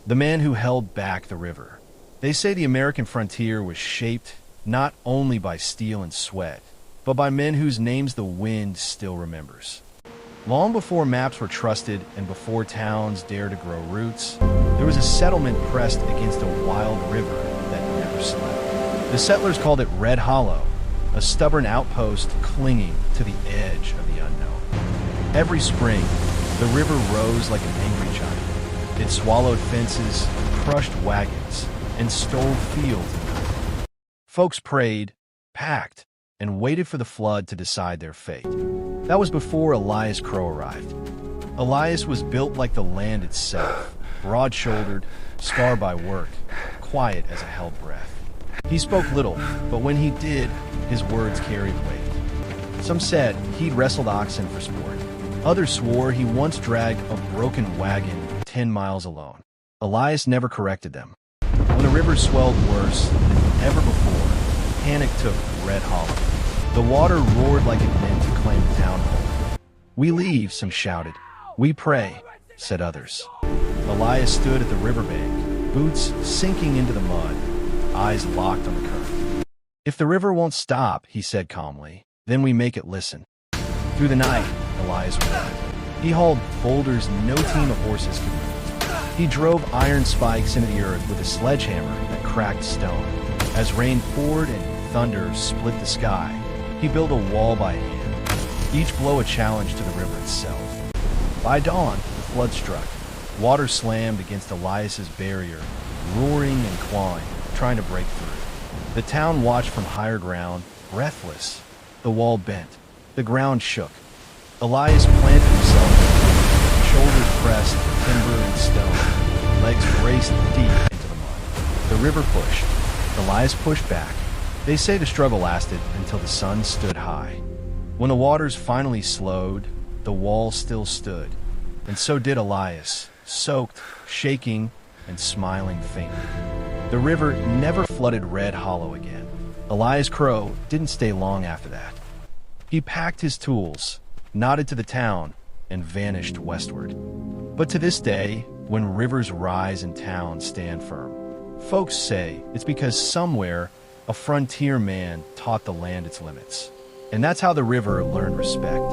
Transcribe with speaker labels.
Speaker 1: the man who held back the river. They say the American frontier was shaped not only by steel and sweat, but by men whose names the wind still remembers. Long before maps were trusted and before towns dared to grow roots, there was a settlement pressed against a wild river that never slept. The settlers called it Red Hollow, a stubborn outpost clinging to the edge of the unknown. Every spring, the river rose like an angry giant. It swallowed fences, crushed wagons, and stole fields. Folks prayed, packed, and waited for the flood to decide their fate. That was before Elias Crow arrived. Elias was built like the land itself, broad-shouldered, scarred by work, quiet as a held breath. He spoke little, but when he did, his words carried weight. Some said he'd wrestled oxen for sport. Others swore he once dragged a broken wagon 10 miles alone. Elias never corrected them. When the river swelled worse than ever before, panic took Red Hollow. The water roared like it meant to claim the town hall. "We leave," some shouted. "We pray," said others. Elias stood at the riverbank, boots sinking into the mud, eyes locked on the current. "If the river won't stop," he said calmly, "then we make it listen." Through the night, Elias worked. He hauled boulders no team of horses could move. He drove iron spikes into the earth with a sledgehammer that cracked stone. As rain poured and thunder split the sky, he built a wall by hand, each blow a challenge to the river itself. By dawn, the flood struck. Water slammed against Elias's barrier, roaring and clawing, trying to break through. The town watched from higher ground, breathless. The wall bent. The ground shook. Elias planted himself, shoulders pressed, timber and stone, legs braced deep into the mud. The river pushed. Elias pushed back. They say the struggle lasted until the sun stood high. When the waters finally slowed, the wall still stood, and so did Elias, soaked, shaking, and smiling faintly. The river never flooded Red Hollow again. Elias Crow didn't stay long after that. He packed his tools, nodded to the town, and vanished westward. But to this day, when rivers rise and towns stand firm, folks say it's because somewhere a frontier man taught the land its limits. And that's how the river learned respect.